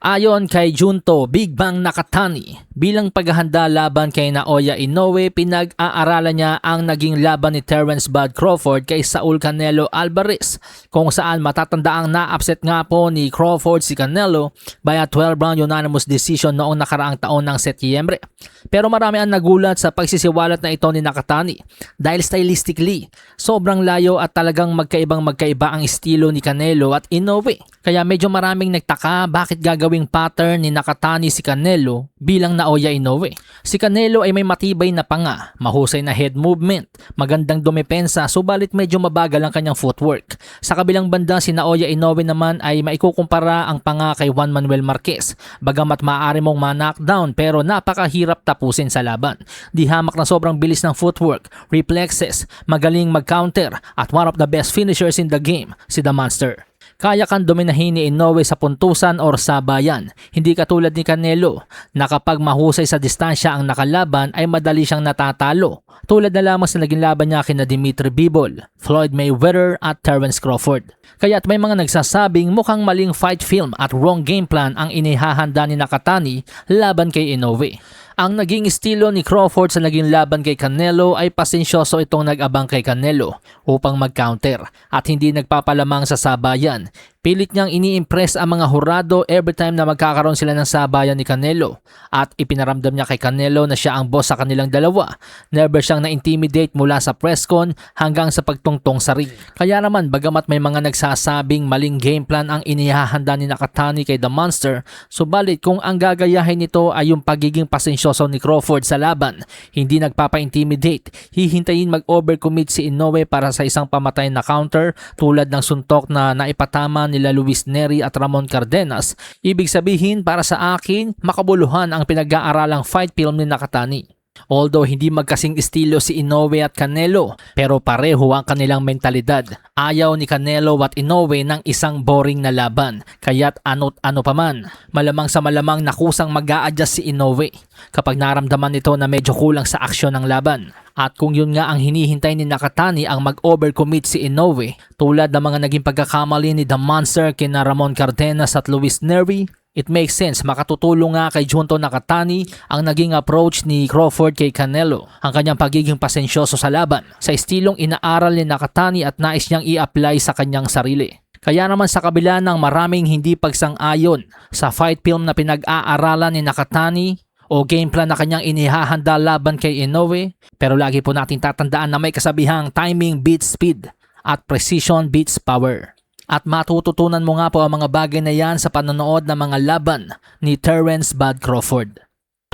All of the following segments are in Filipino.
Ayon kay Junto Big Bang Nakatani, bilang paghahanda laban kay Naoya Inoue, pinag-aaralan niya ang naging laban ni Terence Bud Crawford kay Saul Canelo Alvarez, kung saan matatandaang na-upset nga po ni Crawford si Canelo via 12-round unanimous decision noong nakaraang taon ng Setyembre. Pero marami ang nagulat sa pagsisiwalat na ito ni Nakatani dahil stylistically, sobrang layo at talagang magkaiba ang estilo ni Canelo at Inoue. Kaya medyo maraming nagtaka bakit gagawing pattern ni Nakatani si Canelo bilang Naoya Inoue. Si Canelo ay may matibay na panga, mahusay na head movement, magandang dumepensa, subalit medyo mabagal ang kanyang footwork. Sa kabilang banda, si Naoya Inoue naman ay maikukumpara ang panga kay Juan Manuel Marquez. Bagamat maaari mong ma-knockdown pero napakahirap tapusin sa laban. Di hamak na sobrang bilis ng footwork, reflexes, magaling mag-counter at one of the best finishers in the game, si The Monster. Kaya kang dominahin ni Inoue sa puntusan or sabayan. Hindi katulad ni Canelo na kapag mahusay sa distansya ang nakalaban ay madali siyang natatalo. Tulad na lamang sa naging laban niya kina Dimitri Bivol, Floyd Mayweather at Terence Crawford. Kaya't may mga nagsasabing mukhang maling fight film at wrong game plan ang inihahanda ni Nakatani laban kay Inoue. Ang naging estilo ni Crawford sa naging laban kay Canelo ay pasensyoso itong nag-abang kay Canelo upang mag-counter at hindi nagpapalamang sa sabayan. Pilit niyang ini-impress ang mga hurado every time na magkakaroon sila ng sabayan ni Canelo at ipinaramdam niya kay Canelo na siya ang boss sa kanilang dalawa. Never siyang na-intimidate mula sa presscon hanggang sa pagtungtong sa ring. Kaya naman bagamat may mga nagsasabing maling game plan ang inihahanda ni Nakatani kay The Monster, subalit kung ang gagayahin nito ay yung pagiging pasensyoso ni Crawford sa laban, hindi nagpapa-intimidate, hihintayin mag-overcommit si Inoue para sa isang pamatay na counter tulad ng suntok na naipatama nila Luis Nery at Ramon Cardenas, ibig sabihin para sa akin, makabuluhan ang pinag-aaralang fight film ni Nakatani. Although hindi magkasing estilo si Inoue at Canelo, pero pareho ang kanilang mentalidad. Ayaw ni Canelo at Inoue ng isang boring na laban, kaya't ano't ano pa man, malamang sa malamang na kusang mag-a-adjust si Inoue kapag naramdaman nito na medyo kulang sa aksyon ng laban. At kung yun nga ang hinihintay ni Nakatani ang mag-overcommit si Inoue, tulad ng mga naging pagkakamali ni The Monster kina Ramon Cardenas at Luis Nery, it makes sense makatutulong nga kay Junto Nakatani ang naging approach ni Crawford kay Canelo, ang kanyang pagiging pasensyoso sa laban, sa estilong inaaral ni Nakatani at nais niyang i-apply sa kanyang sarili. Kaya naman sa kabila ng maraming hindi pagsang-ayon sa fight film na pinag-aaralan ni Nakatani o game plan na kanyang inihahanda laban kay Inoue, pero lagi po natin tatandaan na may kasabihang timing beats speed at precision beats power. At matututunan mo nga po ang mga bagay na yan sa panonood ng mga laban ni Terence Bud Crawford.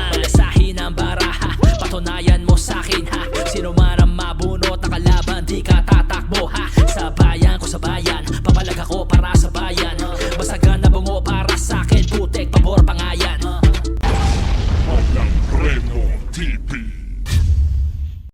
Malasahin ang baraha, patunayan mo sa'kin ha. Sino man ang mabunot na kalaban, di ka tatakbo ha. Sabayan ko sa bayan, papalag ako para sa bayan. Basagan na bungo para sa'kin, putek, pabor, pangayan.